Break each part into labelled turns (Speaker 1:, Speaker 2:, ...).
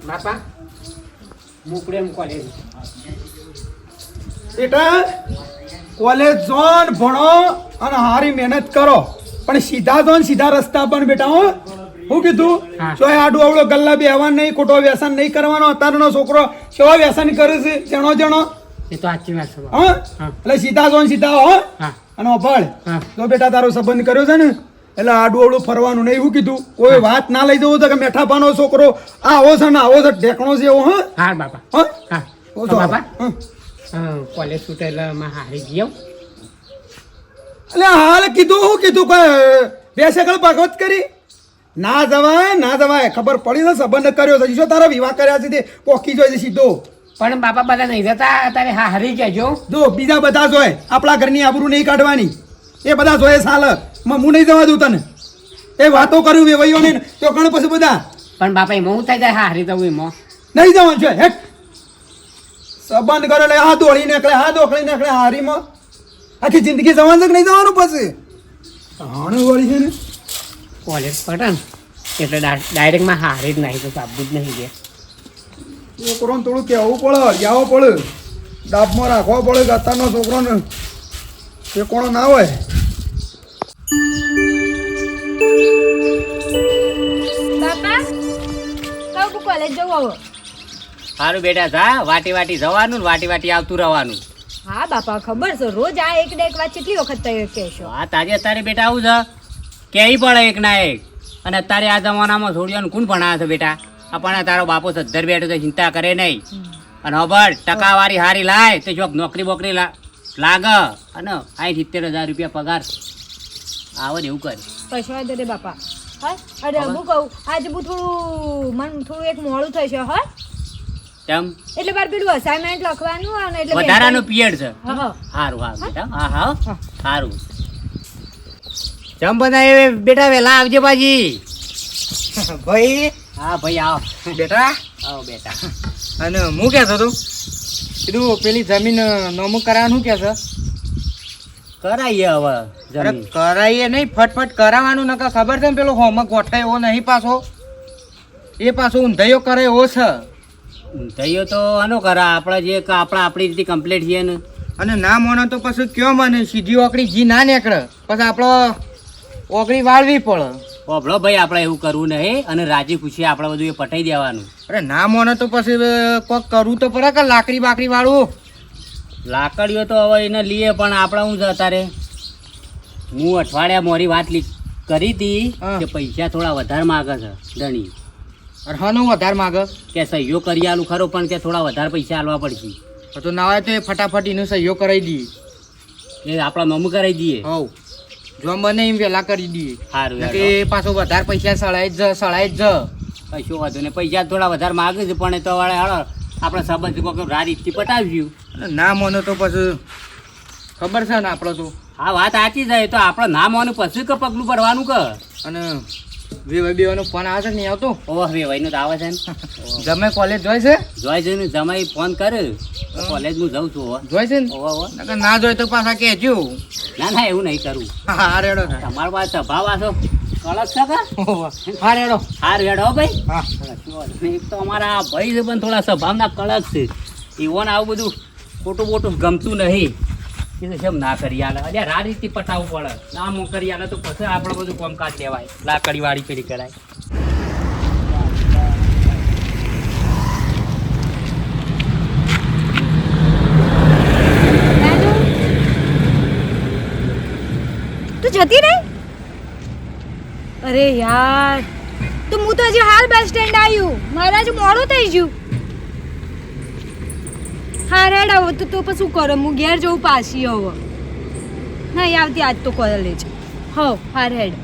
Speaker 1: બાપા હું પ્રેમ કોલેજ
Speaker 2: બેટા કોલેજ જોન ભણો અને હારી મહેનત કરો પણ સીધા જોન સીધા રસ્તા પણ બેટા હો હું કીધું ચોય આડું આવડો ગલ્લા બેહવાનું નહીં ખોટો વ્યસન નહીં કરવાનો અત્યારનો છોકરો કેવો વ્યસન કરે છે જણો જણો
Speaker 1: એ તો સાચી વાત છે
Speaker 2: હા એટલે સીધા જોન સીધા હો અને અભળ જો બેટા તારો સંબંધ કર્યો છે ને એટલે આડું અવળું ફરવાનું નહીં એવું કીધું કોઈ વાત ના લઈ જવું તો કે મેઠાપાનો છોકરો આવો છે ને આવો છે ઢેકણો છે એવો
Speaker 1: હા બાપા
Speaker 2: હા
Speaker 1: બાપા કોલેજ છૂટેલામાં હારી ગયો
Speaker 2: એટલે હાલ કીધું હું કીધું કે બે સેકન્ડ ભાગવત કરી ના જવાય ખબર પડી ને સંબંધ કર્યો છે જો તારા વિવાહ કર્યા છે તે પોકી જોઈ છે સીધો
Speaker 1: પણ બાપા બધા નહીં જતા તારે હારી જજો
Speaker 2: જો બીજા બધા જોય આપણા ઘરની આબરૂ નહીં કાઢવાની એ બધા જોયે સાલ હું નહીં જવા દઉં તને એ વાતો કર્યું વેવાઈઓ ને તો કણ પછી બધા
Speaker 1: પણ બાપા એમાં હું થઈ જાય હારી જવું એમાં
Speaker 2: નહીં જવાનું છે હેટ સંબંધ કરે એટલે હા દોડી નીકળે હા દોકળી નીકળે હારીમાં આખી જિંદગી જવાનું છે કે નહીં જવાનું પછી હાણે વળી છે ને
Speaker 1: કોલેજ પટે ને એટલે ડાયરેક્ટમાં હારી જ નહીં તો સાબું જ નહીં ગયા
Speaker 2: છોકરોને થોડું કહેવું પડે જાવો પડે ડાબમાં રાખવો પડે કે અત્યારનો છોકરોને એ કોણ ના હોય
Speaker 3: બાપા કહું કોલેજ જવું હવે
Speaker 1: સારું બેટા જા વાટી જવાનું ને વાટી આવતું રહેવાનું
Speaker 3: હા બાપા ખબર છે રોજ આ એક ને એક વાત કેટલી વખત તય કહેશો
Speaker 1: હા તારે બેટા આવું છે કેવી પડે એક ના એક અને અત્યારે આ જમાનામાં છોડીઓને કોણ ભણાવે છે બેટા આપણને તારો બાપો સદ્ધર બેઠો તો ચિંતા કરે નહીં અને ખબર ટકાવારી હારી લાય તો જો નોકરી બોકરી લાગે અને 70,000 રૂપિયા પગાર આવે ને એવું કરે
Speaker 3: કશો વાંધો નહીં બાપા હા અરે હું કહું આજે હું મને થોડું એક મોડું થશે હા
Speaker 1: કેમ
Speaker 3: એટલે મારે પેલું અસાઇનમેન્ટ લખવાનું અને એટલે
Speaker 1: વધારાનો પીરિયડ છે
Speaker 3: હા
Speaker 1: સારું બેટા હા સારું જમ બધા બેટા વેલા આવજે બાજી
Speaker 4: ભાઈ
Speaker 1: હા ભાઈ આવો
Speaker 4: બેટા
Speaker 1: આવો બેટા
Speaker 4: અને હું કહેતો તું કીધું પેલી જમીન નોમું કરાવવાનું કે છે
Speaker 1: કરાઈએ હવે
Speaker 4: અરે
Speaker 1: જમીન
Speaker 4: કરાઈએ નહીં ફટફટ કરાવવાનું નકર ખબર છે ને પેલો હોમવર્ક ગોઠાય એવો નહીં પાછો એ પાછો ઊંધાઈઓ કરે એવો છે
Speaker 1: થયો તો આનો કરા આપણે જે આપણી રીતે કમ્પ્લીટ છીએ ને
Speaker 4: અને ના મોનો તો પછી કયો મને સીધી ઓકડી જી ના નીકળે પછી આપણો ઓકડી વાળવી પડે
Speaker 1: ઓભળો ભાઈ આપણે એવું કરવું નહીં અને રાજી ખુશી આપણે બધું એ પટાઈ દેવાનું
Speaker 4: અરે ના મોનો તો પછી કોક કરવું તો પડે કે લાકડી બાકડી વાળું
Speaker 1: લાકડીઓ તો હવે એને લઈએ પણ આપણે શું છે અત્યારે હું અઠવાડિયા મોરી વાત કરી હતી કે પૈસા થોડા વધારે માગે છે ધણી
Speaker 4: અરે હા નું વધારે માગે
Speaker 1: કે સહીઓ કરી આલું ખરો પણ કે થોડા વધારે પૈસા આલવા પડશે
Speaker 4: તો ના હોય તો એ ફટાફટ એનો સહીઓ કરાવી દઈએ
Speaker 1: એ આપણા મમ્મી કરાવી દઈએ
Speaker 4: હવ જો મને એમ વહેલા કરી દઈએ
Speaker 1: સારું
Speaker 4: કે પાછો વધારે પૈસા સળાઈ જ
Speaker 1: કશું વાંધો નહીં પૈસા થોડા વધારે માગે છે પણ એ તો વાળે હાલો આપણે સંબંધ કોઈ રાજીથી પટાવ્યું
Speaker 4: ના મોનો તો પછી ખબર છે ને આપણે તો
Speaker 1: હા વાત સાચી છે તો આપણે ના મોનું પછી કે પગલું ભરવાનું કે
Speaker 4: અને વેવાઈ બેવાનો ફોન આવે છે નહીં આવતો
Speaker 1: ઓહ વેવાઈનો તો આવે છે ને
Speaker 4: જમે કોલેજ જોઈ છે
Speaker 1: જોઈ જઈને જમાઈ ફોન કરે કોલેજ હું જઉં છું
Speaker 4: જોઈ છે ને નકર ના જોઈ તો પાછા કહેજો
Speaker 1: ના એવું નહીં કરું
Speaker 4: હા રેડો
Speaker 1: તમારો પાસે સ્વભાવ આસો કળક છે કે
Speaker 4: હા રેડો
Speaker 1: હાર રેડો ભાઈ
Speaker 4: હા
Speaker 1: એક તો અમારા ભાઈ છે પણ થોડા સ્વભાવના કળક છે ઈવોને આવું બધું ખોટું બોટું ગમતું નહીં એ તો કેમ ના કરી આલે અલ્યા રારીથી પટાવવું પડે ના મો કરી આલે તો પછી આપણે બધું કામકાજ લેવાય લાકડી વાળી પેલી કરાય
Speaker 3: તું જતી રહી અરે યાર તો હું તો હજી હાલ બસ સ્ટેન્ડ આવ્યું મારા જ મોડું થઈ ગયું હા રેડ આવો તો પછી શું કરો હું ઘેર જવું પાછી હવે નહીં આવતી આજ તો કોલેજ હો હા રેડ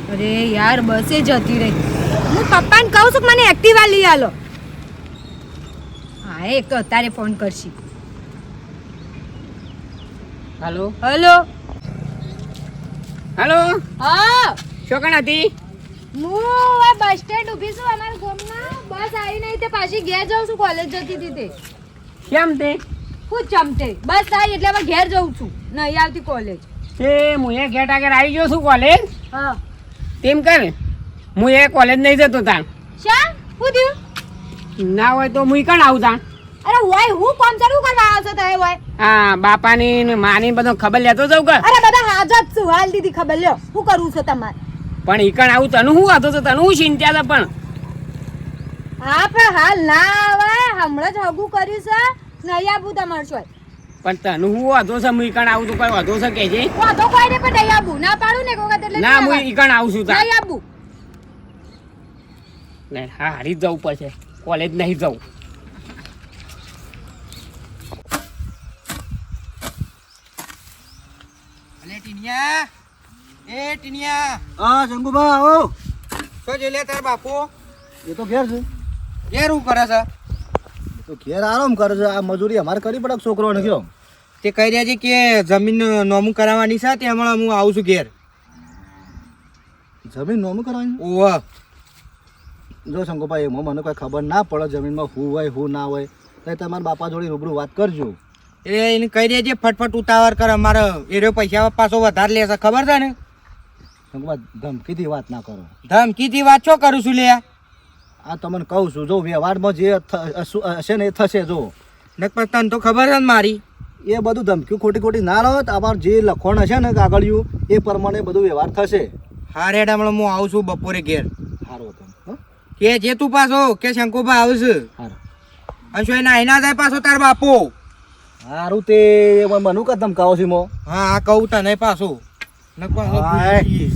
Speaker 3: અરે યાર બસે જતી રહી હું પપ્પાને કહું છું કે મને એક્ટિવા લઈ આલો હા એક તારે ફોન કરશી
Speaker 1: હાલો
Speaker 3: હલો
Speaker 1: હાલો
Speaker 3: હા
Speaker 1: શું કણ હતી
Speaker 3: હું આ બસ સ્ટેન્ડ ઊભી છું અમારા ગામમાં બસ આવી નહીં તે પાછી ઘેર જાઉં છું કોલેજ જતી હતી તે
Speaker 1: કેમ તે
Speaker 3: હું ચમટે બસ આવી એટલે હવે ઘેર જઉં છું નહીં આવતી કોલેજ
Speaker 1: એ હું એ ઘેટ આગળ આવી ગયો છું કોલેજ
Speaker 3: હા
Speaker 1: તેમ કર હું એ કોલેજ નહીં જતો તાણ
Speaker 3: શા હું થયું
Speaker 5: ના હોય તો હું કણ આવું તા
Speaker 3: અરે હોય હું કોમ ચાલુ કરવા આવ્યો છો તમે હોય
Speaker 5: હા બાપાની ને માની બધો ખબર લેતો જાઉં કે
Speaker 3: અરે બધા હાજર જ છું હાલ દીધી ખબર લ્યો શું કરવું છે તમારે
Speaker 5: પણ ઈકણ આવું તને હું હતો તો તને હું ચિંતા છે પણ
Speaker 3: હા પણ હાલ ના આવે હમણાં જ હગું કર્યું છે નહીં આવું તમારે શું
Speaker 5: પણ તને હું હતો છે હું ઈકણ આવું તો કોઈ વધો છે કે છે
Speaker 3: વાંધો કોઈ ને પણ નહીં આવું ના પાડું ને એક વખત એટલે
Speaker 5: ના હું ઈકણ આવું છું તા
Speaker 3: નહીં આવું
Speaker 5: નહીં હા હારી જ જવું પડશે કોલેજ નહીં જવું
Speaker 4: અલે ટીનિયા એ ટીનિયા
Speaker 6: હા શંકુભા આવો
Speaker 4: શું જોઈ લે તાર બાપુ
Speaker 6: એ તો ઘેર છે
Speaker 4: ઘેર હું કરે છે
Speaker 6: એ તો ઘેર આરામ કરે છે આ મજૂરી અમારે કરી પડે છોકરોને કયો
Speaker 4: તે કહી રહ્યા છે કે જમીન નોમું કરાવવાની છે તે હમણાં હું આવું છું ઘેર
Speaker 6: જમીન નોમું કરવાની
Speaker 4: ઓહ
Speaker 6: જો શંકુભા એમાં મને કોઈ ખબર ના પડે જમીનમાં શું હોય શું ના હોય તો તમારા બાપા જોડે રૂબરૂ વાત કરજો
Speaker 4: એને કહી રહ્યા છે ફટફટ ઉતાવળ કર અમારે એરો પૈસા પાછો વધારે લેશે ખબર છે ને
Speaker 6: શંકુભા ધમકીથી વાત ના કરો
Speaker 4: ધમકીથી વાત છો કરું છું લે
Speaker 6: આ તમને કહું છું જો વ્યવહારમાં જે હશે ને એ થશે જો
Speaker 4: નક તને તો ખબર છે ને મારી
Speaker 6: એ બધું ધમકી ખોટી ખોટી ના રહો તો અમારું જે લખણ હશે ને કાગળિયું એ પ્રમાણે બધું વ્યવહાર થશે
Speaker 4: હા રેડ હમણાં હું આવું છું બપોરે ઘેર
Speaker 6: સારું હતું હં?
Speaker 4: કે જે તું પાછો કે શંકુભા આવશે
Speaker 6: સારું
Speaker 4: અને શું એના ના જાય પાછો તાર બાપો
Speaker 6: સારું તે મનુ કા ધમકાવો છે મો
Speaker 4: હા આ કહું તને પાછું નક પાછો
Speaker 6: હાય.
Speaker 4: ભૂલી જઈએ.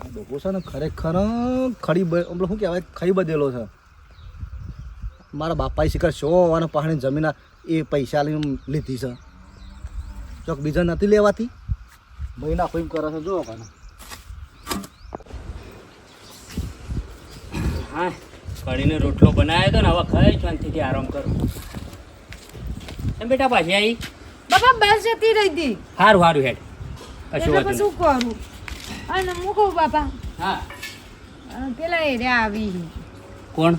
Speaker 6: ડોકો છે ને ખરેખર શું કહેવાય ખરી બધેલો છે મારા બાપાએ શિખર શો અને પહાડી જમીન એ પૈસા લઈને લીધી છે ચોક બીજા નથી લેવાતી ભાઈ ના કોઈ કરે છે જો કાને
Speaker 1: હા કઢીને રોટલો બનાવ્યો હતો ને હવે ખાઈ શાંતિથી આરામ કરો એમ બેટા પાછી આવી
Speaker 3: બાપા બસ જતી રહી હતી
Speaker 1: સારું સારું હેડ કશું
Speaker 3: એટલે
Speaker 1: વાંધો
Speaker 3: પછી શું કરું અને હું કહું બાપા
Speaker 1: નહીં. હા
Speaker 3: પેલા એરિયા આવી
Speaker 1: કોણ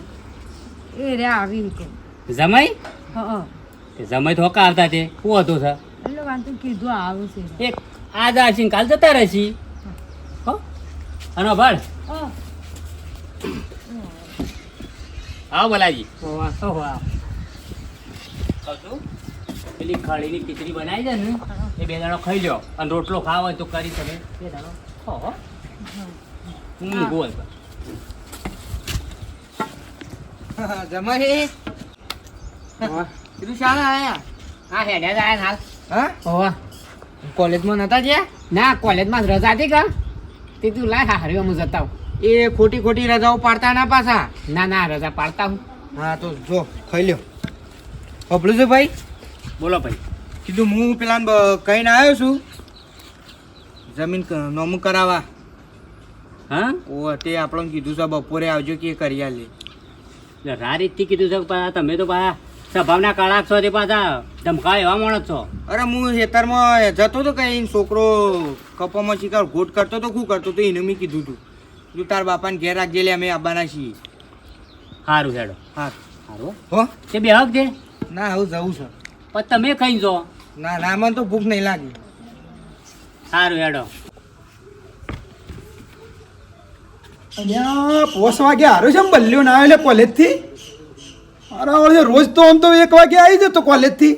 Speaker 3: એરિયા આવી કહું
Speaker 1: જમાઈ
Speaker 3: હા
Speaker 1: તે જમાઈ તો હકા આવતા તે શું હતું સર
Speaker 3: એટલે વાંધો કીધું આવું છે
Speaker 1: એક આજ આવશે કાલ જતા રહેશી હો અને ભાળ
Speaker 3: હા
Speaker 1: આવો બલાજી કશું પેલી ખડીની ખીચડી બનાવી છે ને એ બે દાડો ખાઈ લ્યો અને રોટલો ખાવો હોય તો કરી તમે બે દાડો ખાઓ ગોલ
Speaker 4: જમાઈ કીધું શાળા આયા
Speaker 5: હા હેડ્યા જાય હાલ
Speaker 4: હા
Speaker 5: હોવા
Speaker 4: કોલેજમાં નતા ગયા
Speaker 5: ના કોલેજમાં રજા હતી કા તે તું લાય હા હરિયો હું જતા હું
Speaker 4: એ ખોટી ખોટી રજાઓ પાડતા ના પાછા
Speaker 5: ના ના રજા પાડતા હું
Speaker 4: હા તો જો ખાઈ લ્યો હબળું છે ભાઈ
Speaker 1: બોલો ભાઈ
Speaker 4: કીધું હું પેલા કહીને આવ્યો છું જમીન નોમું કરાવવા
Speaker 1: હા
Speaker 4: ઓ તે આપણને કીધું છે બપોરે આવજો કે કરી આલે
Speaker 1: એટલે રા રીતથી કીધું છે કે પાછા તમે તો પાછા સ્વભાવના કાળા છો તે પાછા ધમકાવ એવા માણસ છો
Speaker 4: અરે હું ખેતરમાં જતો હતો કઈ છોકરો કપામાં શિકાર ઘોટ કરતો તો શું કરતો તો એને મેં કીધું હતું તું તાર બાપાને ઘેર રાખજે લે અમે આવવાના છીએ
Speaker 1: સારું હેડો
Speaker 4: હા
Speaker 1: સારું
Speaker 4: હો
Speaker 1: તે બે હક દે
Speaker 4: ના હવે જવું છે
Speaker 1: પણ તમે ખાઈ જો
Speaker 4: ના ના મને તો ભૂખ નહીં લાગી
Speaker 1: સારું હેડો
Speaker 2: અહીંયા પોસ વાગે હારું છે બલ્યું ના એટલે કોલેજથી અરે ઓળે રોજ તો આમ તો 1 વાગે આવી જતો કોલેજથી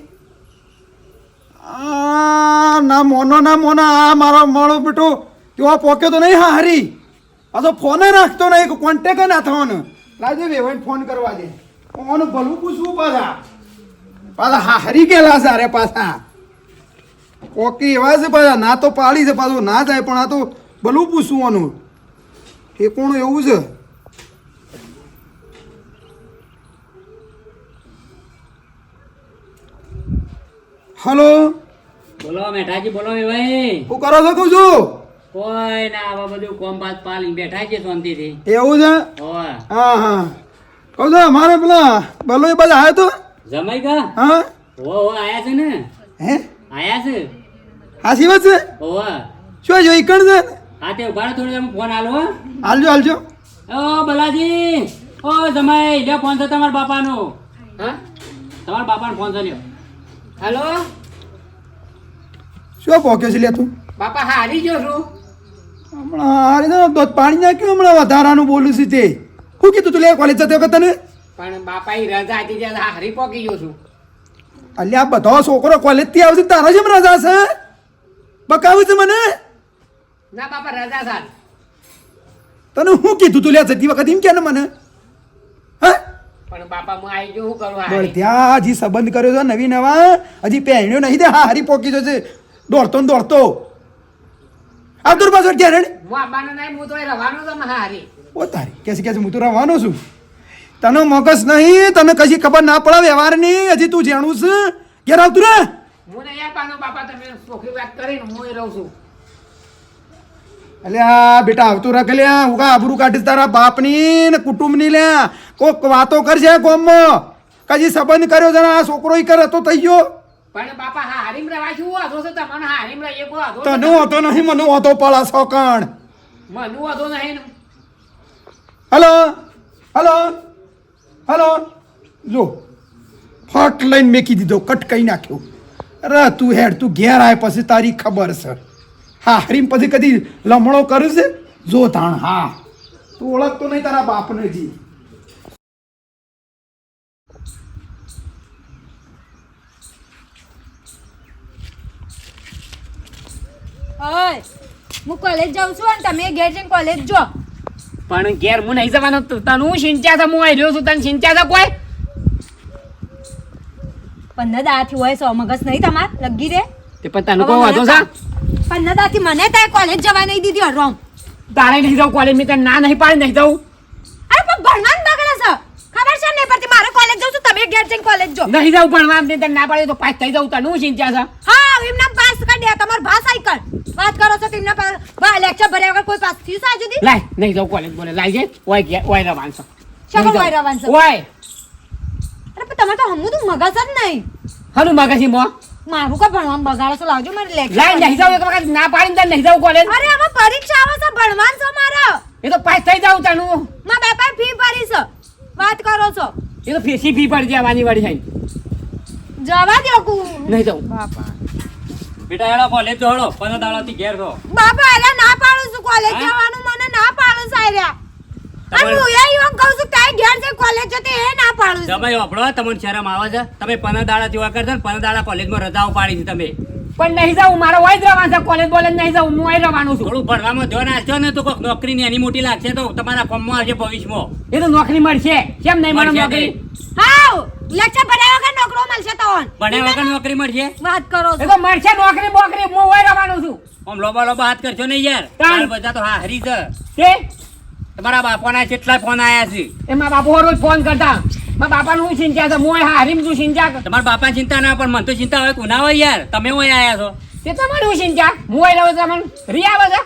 Speaker 2: આ ના મોનો આ મારો મારો બેટો તેવા પોકે તો નહીં હારી પાછો ફોને રાખતો નહીં કોન્ટેક ના થવાનો લાજે વેવાઈને ફોન કરવા દે કોનું ભલું પૂછવું પાછા હારી ગયેલા છે અરે પાછા કોકી એવા છે પાછા ના તો પાડી છે પાછું ના જાય પણ આ તો ભલું પૂછવાનું ઠેકોણું એવું છે હલો
Speaker 1: બોલો મેઠાજી બોલો ભાઈ
Speaker 2: શું કરો છો કહું છું
Speaker 1: કોઈ ના આવા બધું કોમ બાદ પાલીને બેઠા છે શાંતિથી
Speaker 2: એવું છે
Speaker 1: હોવે
Speaker 2: હા હા કહું છું અમારે પેલા બલો એ બધા આવ્યો તો
Speaker 1: જમાઈ ગયા
Speaker 2: હા
Speaker 1: હો આયા છે ને
Speaker 2: હે
Speaker 1: આયા છે
Speaker 2: હાસી વાત છે
Speaker 1: હોવે
Speaker 2: શું જોઈ કણ છે
Speaker 1: હા તે ઉભા રહો થોડી વાર ફોન હાલો હો.
Speaker 2: હાલજો
Speaker 1: ઓ બલાજી ઓ જમાઈ લ્યો ફોન છે તમારા બાપાનો
Speaker 5: હા
Speaker 1: તમારા બાપાનો ફોન છે લ્યો
Speaker 5: હલો
Speaker 2: શું પોક્યો છે લે તું
Speaker 5: બાપા હારી ગયો છું
Speaker 2: હમણાં હારી તો દૂધ પાણી નાખ્યું હમણાં વધારાનું બોલું છું તે શું કીધું તું લે કોલેજ જતી વખત તને
Speaker 5: પણ બાપા ઈ રજા હતી ત્યારે હારી પોકી ગયો છું.
Speaker 2: અલ્યા બધો છોકરો કોલેજ થી આવશે તારો જેમ રજા છે બકાવું છે મને
Speaker 5: ના બાપા રજા સાલ.
Speaker 2: તને શું કીધું તું લે જતી વખત એમ કે ને મને હા
Speaker 5: પણ બાપા હું આવી ગયો શું કરું
Speaker 2: બોલ
Speaker 5: હારી?
Speaker 2: ત્યાં હજી સંબંધ કર્યો છે નવી નવા હજી પહેણ્યો નહીં દે હા હારી પોકી જશે દોડતો ને દોડતો આવતું પાછો ક્યારે
Speaker 5: હું આવવાનો નહીં, હું તો અહીં રહેવાનો છું આમાં હારી.
Speaker 2: ઓ તારી કે હું તો રહેવાનો છું તને મગજ નહીં તને કશી ખબર ના પડે વ્યવહારની હજી તું જાણું છે ઘેર આવતું રે
Speaker 5: હું નહીં આવવાનો બાપા, તમે ચોખ્ખી વાત કરીને હું અહીં રહું છું.
Speaker 2: અલ્યા બેટા આવતું રાખ લ્યા ઉગા આબરૂ કાઢીશ તારા બાપની ને કુટુંબની લ્યા કોક વાતો કરશે ગામમાં કજી સંબંધ કર્યો છે ને આ છોકરો ઈ કરે તો થઈ ગયો
Speaker 5: પણ બાપા હારીમ રહેવા શું વાંધો છે તમને? હારીમ રહીએ કોઈ વાંધો
Speaker 2: તને
Speaker 5: નથી.
Speaker 2: હોતો નહીં મને હોતો પડા સોકણ
Speaker 5: મને વાંધો નહીં ને.
Speaker 2: હલો હલો હલો જો ફટ લઈને મેકી દીધો કટ કઈ નાખ્યો અરે તું હેડ તું ઘેર આય પછી તારી ખબર છે હા હરીમ પછી કદી લમણો કરું છે જો તાણ હા તું ઓળખતો નહીં તારા બાપને જી
Speaker 3: ઓય હું કોલેજ જાઉં છું અને તમે ઘેર જઈને કોલેજ જો.
Speaker 5: પણ ઘેર હું નહીં જવાનો. તને હું સિંચ્યા છે, હું અહીં રહ્યો છું, તને સિંચ્યા છે કોઈ?
Speaker 3: 15 દાથી હોય સો મગજ નહીં તમાર લગી રે.
Speaker 5: તે પણ તને કોઈ વાંધો છે?
Speaker 3: 15 દાથી મને તારે કોલેજ જવા નહીં દીધી રોમ.
Speaker 5: તારે નહીં જાઉં કોલેજ, મેં તને ના નહીં પાડી નહીં જાઉં.
Speaker 3: અરે પણ ભણવાનું બગડે છે ખબર છે ને પડતી મારે કોલેજ જાઉં છું તમે ઘેર જઈને કોલેજ જો.
Speaker 5: નહીં જાઉં ભણવા, મેં તને ના પાડી તો પાસ થઈ જાઉં. તને હું સિંચ્યા છે?
Speaker 3: હા એમના પાસ કરી દે તમાર ભાષા સાયકલ વાત કરો છો તેમના પર લેક્ચર ભર્યા વગર કોઈ પાસ થયું છે જુદી.
Speaker 5: લાય નહીં જાઉં કોલેજ બોલે લાય છે ઓય ઘેર ઓય રવાન છે.
Speaker 3: શેમાં ઓય રવાન છે?
Speaker 5: ઓય
Speaker 3: અરે પણ તમે તો હમું તો મગજ જ નહીં.
Speaker 5: હનું મગજી મો
Speaker 3: મારું કા ભણવાનું બગાડો છો લાવજો મારે લેક્ચર.
Speaker 5: લાય નહીં જાઉં એક વખત ના પાડીને તને નહીં જાઉં કોલેજ.
Speaker 3: અરે હવે પરીક્ષા આવે છે ભણવાનું છે મારે.
Speaker 5: એ તો પાસ થઈ જાઉં તનું.
Speaker 3: મારા બાપાએ ફી ભરી છે વાત કરો છો.
Speaker 5: એ તો ફેસી ફી પડી જવાની વાળી છે.
Speaker 3: જવા દો કુ
Speaker 5: નહીં જાઉં.
Speaker 3: બાપા
Speaker 1: બેટા હેડો કોલેજ તો હેડો 15 દાડાથી ઘેર છો
Speaker 3: બાપા એલા ના પાડું છું કોલેજ
Speaker 1: હા?
Speaker 3: જવાનું મને ના પાડું સાયરા. અને
Speaker 1: તમારે-
Speaker 3: હું એ એવું કહું છું તારી ઘેર જે કોલેજ જતે એ ના પાડું છું.
Speaker 1: તમે વાપરો તમને શરમ આવે છે તમે 15 દાડાથી વા કરશો ને 15 દાડા કોલેજમાં રજાઓ પાડી છે તમે
Speaker 5: પણ નહીં જાઉં, મારે ઓય જ રવાન છે કોલેજ બોલે નહીં જાઉં, હું ઓય રવાનું છું.
Speaker 1: થોડું ભણવામાં ધ્યાન આપશો ને તો કોઈક નોકરીની એની મોટી લાગશે તો તમારા ફોર્મમાં આવશે ભવિષ્યમાં
Speaker 5: એ તો નોકરી મળશે, કેમ નહીં મળે
Speaker 1: મળશે
Speaker 5: નોકરી?
Speaker 3: હાઉ લેક્ચર ભર્યા વગર નોકરો મળશે તો
Speaker 1: ભણ્યા વગર નોકરી મળશે
Speaker 3: વાત કરો
Speaker 5: એ
Speaker 3: છો.
Speaker 5: તો મળશે નોકરી બોકરી, હું ઓય રવાનું છું.
Speaker 1: આમ લોબા લોબા હાથ કરશો નહીં યાર
Speaker 5: તાણ.
Speaker 1: તાર બધા તો હા હરી છે
Speaker 5: તે
Speaker 1: તમારા બાપાના કેટલા ફોન આયા છે
Speaker 5: એમાં બાપુ રોજ ફોન કરતા મારા બાપાનું હું ચિંતા છે, હું ઓય હારીમ છું ચિંતા કર.
Speaker 1: તમારા બાપા ચિંતા ના પણ મને તો ચિંતા હોય કોના હોય યાર તમે હોય આયા છો
Speaker 5: તે તમારું હું ચિંતા, હું ઓય રહું છું, તમને રી આવે છે?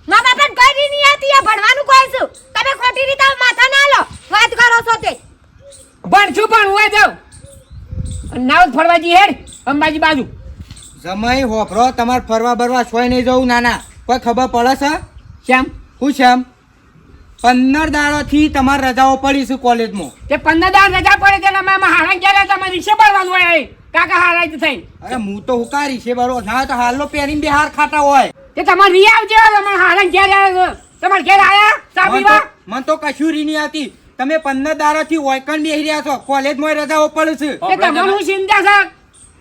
Speaker 3: મા બાપા કઈ રી નહીં આવતી આ ભણવાનું કહું છું તમે ખોટી રીતે માથા ના લો વાત કરો છો તે.
Speaker 5: ભણશું પણ હું જાઉં નાવ ફરવા જઈએ હેડ અંબાજી બાજુ.
Speaker 4: જમાઈ હોભરો તમારે ફરવા બરવા સોય નહીં જવું નાના કોઈ ખબર પડે છે
Speaker 5: કેમ?
Speaker 4: હું છે એમ 15 દાડાથી તમારે રજાઓ પડી છે કોલેજમાં.
Speaker 5: તે 15 દાડા રજા પડે તેના મામા હારા ગયા તમારે રિક્ષા ભરવાનું હોય અહીં. કાકા હારા જ થઈ
Speaker 4: અરે હું તો હુકારી છે બરો ના તો હાલો પહેરીને બિહાર ખાતા હોય.
Speaker 5: તે તમારે રી આવજે તમારે હારા ગયા આવ્યા તમારે ઘેર આયા ચા
Speaker 4: મન
Speaker 5: પીવા?
Speaker 4: મન તો કશું રી નહીં આવતી. તમે 15 દાડાથી ઓયકણ બેહી રહ્યા છો કોલેજમાં રજાઓ પડે છે.
Speaker 5: તે તમારું શું ચિંતા છે?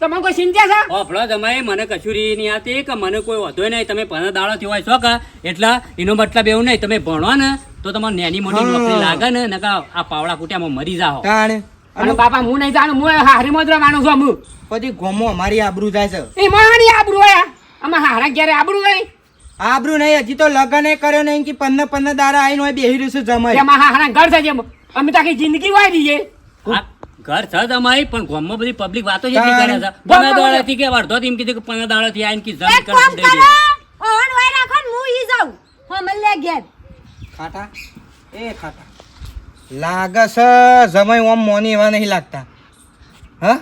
Speaker 5: તમારે કોઈ ચિંતા છે?
Speaker 1: ઓફળો તમે મને કશું રી નહીં આવતી કે મને કોઈ વધુ નહીં તમે 15 દાડાથી હોય છો કે એટલે એનો મતલબ એવું નહીં તમે ભણો ને તો તમારે નાની મોટી
Speaker 4: હા.
Speaker 1: નોકરી લાગે ને નકા આ પાવડા કુટ્યામાં મરી જાઓ
Speaker 4: તાણે
Speaker 5: અને બાપા હું નહીં જાણું, હું હારીમાં જ રહેવાનું છું. હું
Speaker 4: પછી ગોમો અમારી આબરૂ જાય છે.
Speaker 5: એ મારી આબરૂ હોય આમાં હારા ઘેરે આબરૂ હોય
Speaker 4: આબરૂ નહીં હજી તો લગન એ કર્યો નહીં કે 15 દાડા આવીને હોય બેહી રહ્યું છે જમાઈ.
Speaker 5: એમાં હારા ઘર છે જેમ અમે તો આખી જિંદગી વાય દઈએ.
Speaker 1: આ ઘર છે તમારી પણ ગામમાં બધી પબ્લિક વાતો જેટલી
Speaker 4: તાણ.
Speaker 1: કરે છે
Speaker 5: ગામમાં
Speaker 1: 15 દાડાથી કે અડધો એમ કીધું કે 15 દાડાથી આવીને કે જમીન
Speaker 3: એક કામ
Speaker 1: કરી
Speaker 3: કરો ઓન વાય રાખો ને હું ઈ જાઉં હા મલ્લે ઘેર.
Speaker 4: ખાટા એ ખાટા લાગે છે જમાઈ ઓમ મોની એવા નહીં લાગતા. હા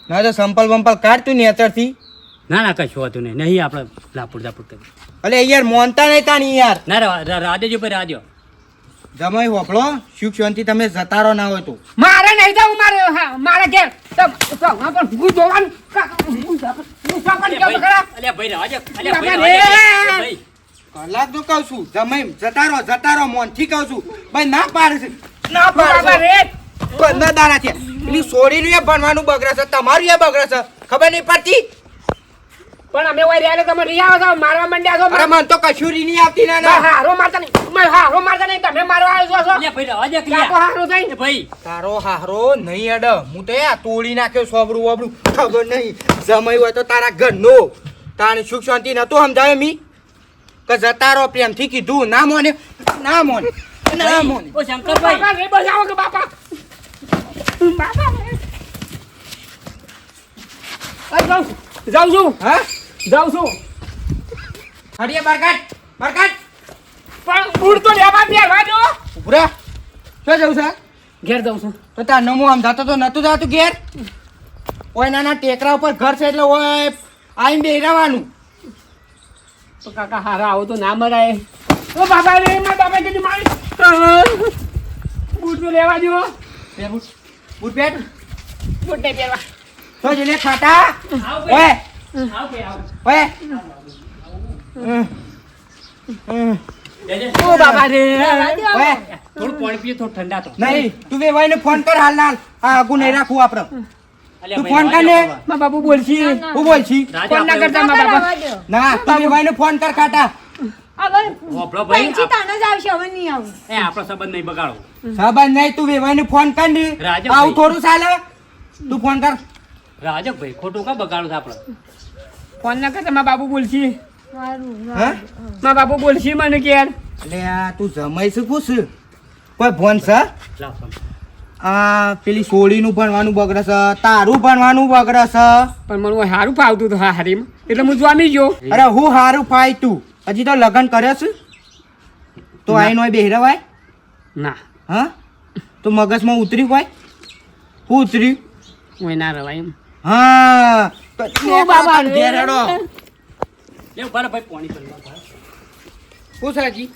Speaker 4: ના તો સંપલ બંપલ કાઢ તું નેચરથી.
Speaker 1: ના ના કશું હતું નહીં નહીં આપણે લાપુડ જાપુડ કરી
Speaker 4: અલે યાર મોનતા નહીં તાણી યાર.
Speaker 1: ના રાધેજો પર રાધ્યો
Speaker 4: જમાઈ હોપળો સુખ શાંતિ તમે જતારો ના હોય તો.
Speaker 5: મારે નહીં જવું મારા ઘેર પણ હું જોવાનું હું
Speaker 1: અલ્યા ભાઈ રાજો અલ્યા
Speaker 5: બાપા
Speaker 1: ભાઈ
Speaker 5: રે!
Speaker 1: રાજો. ભાઈ
Speaker 4: કલાક તો કહું છું જમાઈ જતા રહો મોનથી કહું છું ભાઈ ના પાડે છે ના
Speaker 5: બાબા
Speaker 4: પાડે
Speaker 5: રે
Speaker 4: છે 15 દાડા છે પેલી છોડીનું એ ભણવાનું બગડે છે તમારું એ બગડે છે ખબર નહીં પડતી
Speaker 5: પણ અમે ઓય રહ્યા તમે રી આવો છો મારવા માંડ્યા છો
Speaker 4: અરે મને તો કશું નહીં આવતી ના
Speaker 5: હારો મારતા નહીં તમે મારવા આવ્યો છો
Speaker 1: લે ભાઈ રવા દે
Speaker 5: કાકો હારો થઈ
Speaker 1: એ ભાઈ
Speaker 4: તારો હારો નહીં અડ હું તો આ તોડી નાખ્યો સોબડું વબડું ખબર નહીં જમાઈ હોય તો તારા ઘરનો તાને સુખ શાંતિ નતો સમજાવે મી કે જતા રહો પ્રેમથી કીધું ના મોને ના મોને ના મોને
Speaker 1: ઓ શંકરભાઈ
Speaker 5: બાપા રે બજાવો કે બાપા બાપા રે જાઉં છું
Speaker 4: હા
Speaker 5: જાઉં છું
Speaker 4: હરિયા બરકાટ
Speaker 5: પણ બૂટ તો લેવા બેવા દો
Speaker 4: ઉભરા શું જવું છે
Speaker 5: ઘેર જાઉં છું
Speaker 4: તો તાર નમો આમ જાતો તો નતું જાતું ઘેર ઓય નાના ટેકરા ઉપર ઘર છે એટલે ઓય આઈને બેરાવાનું
Speaker 5: તો કાકા હારા આવો તો ના મરાય ઓ બાબા રે મારા બાપા કીધું મારી બૂટ તો લેવા દો
Speaker 4: બુટ બેટ
Speaker 5: બૂટ નહીં પહેરવા
Speaker 4: તો જઈને ખાટા ઓય
Speaker 1: આવ ભાઈ આવ
Speaker 4: ઓય
Speaker 5: ઓ બાબા રે
Speaker 4: ઓય
Speaker 1: થોડું પાણી પીએ થોડું ઠંડા તો
Speaker 4: નહીં તું વેવાઈને ફોન કર હાલ આ આગુ નહીં રાખવું આપણે
Speaker 1: અલ્યા
Speaker 4: તું
Speaker 1: ભાઈ,
Speaker 4: ફોન કર ને
Speaker 5: મારા બાપુ બોલશી
Speaker 4: હું બોલ છી
Speaker 1: રાજા
Speaker 5: ફોન ના
Speaker 1: આપણે
Speaker 5: કરતા મારા બાપા
Speaker 4: ના તું વેવાઈને ફોન કર ખાટા
Speaker 3: હવે
Speaker 1: હોભળો ભાઈ,
Speaker 3: પંચી તાને જ આવશે હવે નહીં આવું
Speaker 1: એ આપણો સંબંધ નહીં બગાડો
Speaker 4: સાબા નહીં તું વેવાઈને ફોન કર ને
Speaker 1: રાજા
Speaker 4: આવું
Speaker 1: ભાઈ.
Speaker 4: થોડું ચાલે તું ફોન કર
Speaker 1: રાજકભાઈ ખોટું કા બગાડો છે આપણે
Speaker 5: ફોન ના કરતા મારા બાપુ બોલશી
Speaker 3: સારું
Speaker 4: હા
Speaker 5: મારા બાપુ બોલશી મને કે યાર
Speaker 4: એટલે આ તું જમાઈ શું પૂછ કોઈ ફોન છે
Speaker 1: લાવ સમ.
Speaker 4: આ પેલી સોળીનું ભણવાનું બગડે છે તારું ભણવાનું બગડે છે
Speaker 5: પણ મને ઓય હારું ફાવતું હતું હા હારીમાં એટલે હું જામી ગયો
Speaker 4: અરે હું હારું ફાય તું હજી તો લગ્ન કર્યો છે તો આઈને હોય બેહરવાય
Speaker 5: ના
Speaker 4: હા તો મગજમાં ઉતર્યું હોય શું ઉતર્યું
Speaker 5: ઓય ના રવાય એમ
Speaker 4: હા તો
Speaker 5: બાબા રે.
Speaker 4: ઘેર હેડો.
Speaker 1: લે ઉભા રહો ભાઈ પાણી પી લો.
Speaker 4: શું છે હજી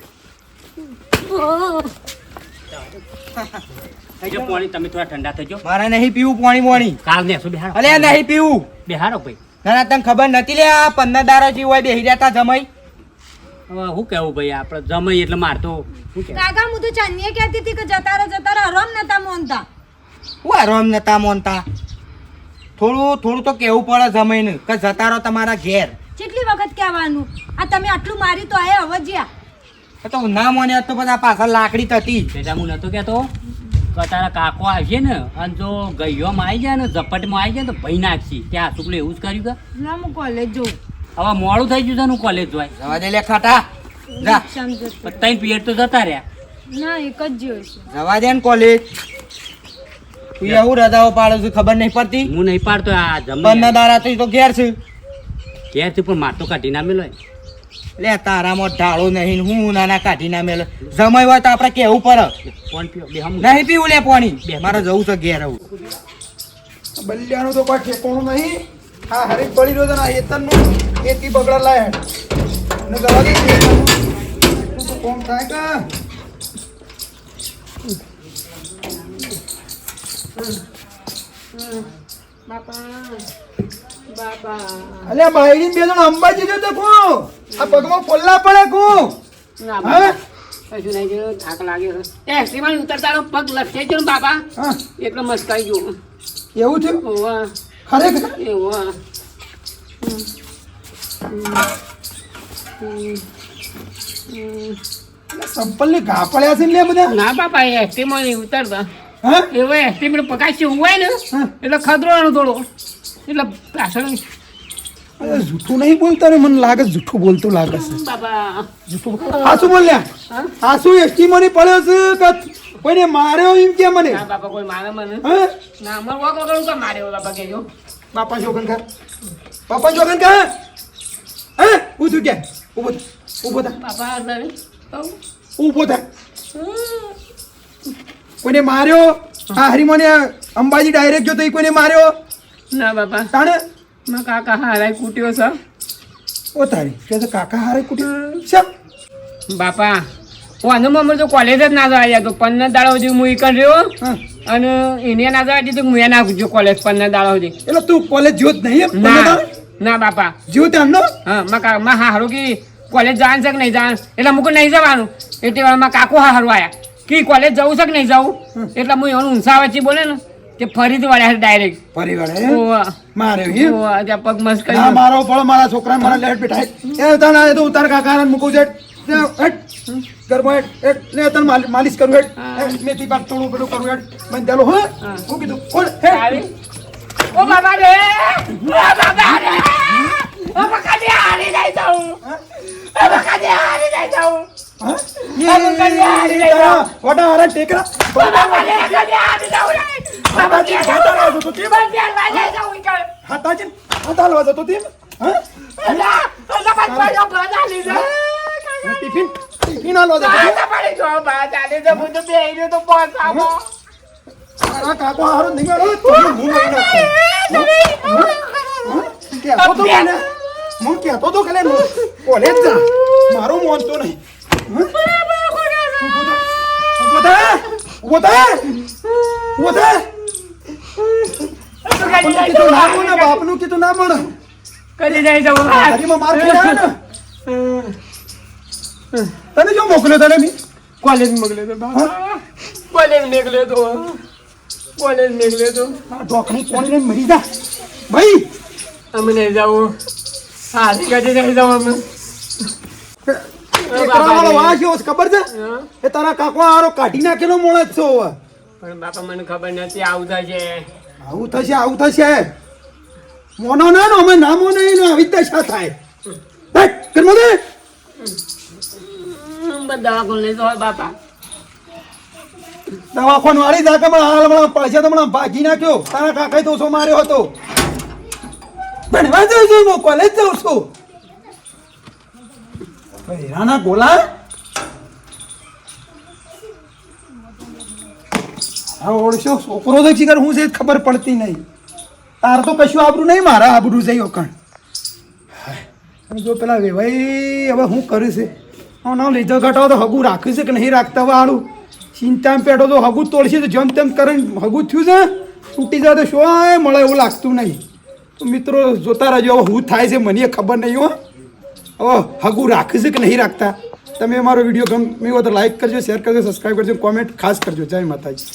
Speaker 1: જો પાણી તમે થોડા ઠંડા થજો
Speaker 4: મારે નહીં પીવું પાણી પાણી
Speaker 1: કાલ ને શું બેહારો
Speaker 4: અલે નહીં પીવું
Speaker 1: બેહારો ભાઈ
Speaker 4: ના ના તને ખબર નથી લે આ 15 દાડા જેવું હોય બેહી રહ્યા જમાઈ
Speaker 1: હવે શું કેવું ભાઈ આપણે જમાઈ એટલે મારતો શું કહેવું?
Speaker 3: કાકા હું તો ચાંદીએ કહેતી હતી કે જતા રહો આરામ નતા મોનતા
Speaker 4: હું આરામ નતા મોનતા થોડું તો કેવું પડે જમાઈને કે જતા રહો તમારા ઘેર
Speaker 3: કેટલી વખત કહેવાનું આ તમે આટલું મારી તો આયા હવે જ્યાં
Speaker 4: તો ના મોને તો બધા પાછળ લાકડી તતી
Speaker 1: બેટા હું નતો કહેતો કે તારા કાકો આવશે ને અને જો ગઈયોમાં આવી જાય ને ઝપટમાં આવી જાય ને તો ભઈ નાખશી ત્યાં શુક્લ એવું જ કર્યું કે
Speaker 3: ના હું કોલેજ જઉં
Speaker 1: હવે મોડું થઈ ગયું છે ને હું કોલેજ જોય
Speaker 4: જવા દે લે ખાટા જા
Speaker 3: સમજો
Speaker 1: ત્રણ પીરિયડ તો જતા રહ્યા
Speaker 3: ના એક જ જોઈશ
Speaker 4: જવા દે ને કોલેજ તું એવું રજાઓ પાડો છે ખબર નહીં પડતી
Speaker 1: હું નહીં પાડતો આ
Speaker 4: 15
Speaker 1: જમે
Speaker 4: દાડા તો ઘેર છે
Speaker 1: ઘેરથી પણ માર તો કાઢી ના મેલો
Speaker 4: લે તારામાં ઢાળો નહીં ને હું નાના કાઢી ના મેલે જમાઈ હોય તો આપણે કેવું પડે
Speaker 1: ફોન પીઓ બે હમ
Speaker 4: નહીં પીવું લે પાણી મારે જવું છે ઘેર આવું
Speaker 2: બલ્યાનું તો કોઈ ઠેકોણું નહીં હા હરીક પડી રહ્યો છે ને આ એતરનું એથી બગડા લાય અને જવા દે એતરનું. તું તો કોમ થાય કે અલ્યા બાયડી બે જણ અંબાજી જો તો કોણ આ પગમાં પોલ્લા પડે કોણ
Speaker 5: ના
Speaker 2: હા
Speaker 5: કશું નહીં જોયું થાક લાગ્યો છે એ શ્રીમાન ઉતરતાનો પગ લપસે ગયો ને બાપા
Speaker 2: હા
Speaker 5: એટલો મસ્કાઈ ગયો
Speaker 2: એવું થયું
Speaker 5: ઓવા
Speaker 2: ખરેખર
Speaker 5: એવા
Speaker 2: સંપલની ઘા પડ્યા છે ને લે બધા
Speaker 5: ના બાપા એ એસટીમાં નહીં ઉતરતા
Speaker 2: હા
Speaker 5: એવો એસટીમાં પકાશી હોય ને
Speaker 2: હા.
Speaker 5: એટલે ખતરો થોડો એટલે પાછળ
Speaker 2: અરે જૂઠું નહીં બોલતા ને મને લાગે છે જૂઠું બોલતું લાગે છે
Speaker 5: બાપા
Speaker 2: જૂઠું આ શું બોલ્યા આ શું એસટી મને પડ્યો છે કે કોઈને માર્યો એમ કે મને
Speaker 5: ના બાપા કોઈ મારે મને
Speaker 2: હા
Speaker 5: ના અમાર વાકો કરું કે મારે બાપા કેજો
Speaker 2: બાપા જોગન કા બાપા જોગન કા હા ઉઠ ગયા ઉભો થા ઉભો થા
Speaker 5: બાપા સર
Speaker 2: ઉભો થા કોઈને માર્યો આ હરીમોને અંબાજી ડાયરેક્ટ જો તો ઈ કોઈને માર્યો
Speaker 5: ના બાપા
Speaker 2: તાણે
Speaker 5: માં કાકા હારાય કૂટ્યો છે
Speaker 2: ઓ તારી કે તો કાકા હારે કુટી શેમ
Speaker 5: બાપા હું આનંદમાં તો કોલેજ જ ના જવા તો 15 દાડા સુધી હું એકન રહ્યો
Speaker 2: હા
Speaker 5: અને એને ના જવા દીધું હું ના ગયો કોલેજ 15 દાડા સુધી
Speaker 2: એટલે તું કોલેજ જ્યોત નહીં
Speaker 5: ના ના બાપા
Speaker 2: જ્યોત એમનો
Speaker 5: હા માં હારું કે કોલેજ જવાનું છે કે નહીં જવાનું એટલે મૂકું નહીં જવાનું એટલે મારા કાકુ હારું આયા કે કોલેજ જવું છે કે નહીં જવું એટલે હું એનું ઊંસા વચ્ચે બોલે ને તે ફરીથી વળ્યા ડાયરેક્ટ
Speaker 2: પરિવાર મારે એમ?
Speaker 5: ત્યાં પગ મસ્ત
Speaker 2: ના
Speaker 5: કરી
Speaker 2: મારો ફળ મારા છોકરા મારા લેટ બેઠા એ તને એ તો ઉતાર કાકા મૂકું છે ગરબા ને તને માલિશ કરું હેડ મેથી પાક થોડું પેલું કરું હેડ મને ચાલો હો હું કીધું કોણ હે
Speaker 5: આવી ઓ બાબા રે ઓ બાબા રે ઓ બકા દે હારી નહીં જાઉં ઓ બકા દે હારી નહીં જાઉં
Speaker 2: વડા હારા ટેકરા
Speaker 5: બાબા રે કદી હારી જાઉં રે બાબા દે
Speaker 2: હાતા તો તેમ
Speaker 5: બાબા દે વાજે જાઉં કે
Speaker 2: હાતા છે હાતા લવા તો તેમ હા
Speaker 5: અલા અલા બાબા બાજા લીધા
Speaker 2: ટિફિન આલો તો
Speaker 5: બાજા પડી જો બાજા લીધા હું તો બેહીને તો પહોંચાવો
Speaker 2: આ કાકો હારો નીકળો હું લઈ નાખું કેતો તો મને હું કેતો તો કે કોલેજ જા મારું મોનતો નહીં બાપનું કીધું ના મળે
Speaker 5: કરી નહીં જાઉં
Speaker 2: હરીમાં માર ખાઈ ને તને જો મોકલ્યો તને મી
Speaker 5: કોલેજ મોકલે તો બાબા કોલેજ નીકળ્યો તો કોલેજ નીકળ્યો તો
Speaker 2: ઢોકણી કોણ મરી જા ભાઈ
Speaker 5: અમે નહીં જાઉં હા કદી નહીં જાઉં અમે
Speaker 2: વાળો વાહ કેવો છે ખબર છે એ તારા કાકો હારો કાઢી નાખેલો મોણ જ છો હવે
Speaker 5: પણ બાપા મને ખબર નથી આવું થશે
Speaker 2: આવું થશે મોનો ના નો અમે ના મોનો એનો આવી દશા થાય બેટ કરમો દે
Speaker 5: દવાખાને લઈ જાઓ બાપા
Speaker 2: દવાખાન વાળી જા કે હમણાં પૈસા તો હમણાં ભાગી નાખ્યો તારા કાકાએ તો માર્યો હતો ભણવા જાઉં છું હું કોલેજ જાઉં છું હીરાના ગોલા હા ઓળશો છોકરો તો શિખર હું છે ખબર પડતી નહીં તાર તો કશું આબરું નહીં મારા આબરું જઈ ઓકણ જો પેલા વેવાઈ હવે હું કર્યું છે ના લીધો ઘટાવો તો હગું રાખ્યું છે કે નહીં રાખતા વાળું ચિંતામાં પેટો તો હગું તોડશે તો જેમ તેમ કરીને હગું થયું છે તૂટી જાય તો શું મળે એવું લાગતું નહીં તો મિત્રો જોતા રહેજો હવે હું થાય છે મને ખબર નહીં હો હવે હગું રાખશે કે નહીં રાખતા તમે અમારો વિડીયો ગમ્યો હોય તો લાઈક કરજો શેર કરજો સબસ્ક્રાઈબ કરજો કોમેન્ટ ખાસ કરજો જય માતાજી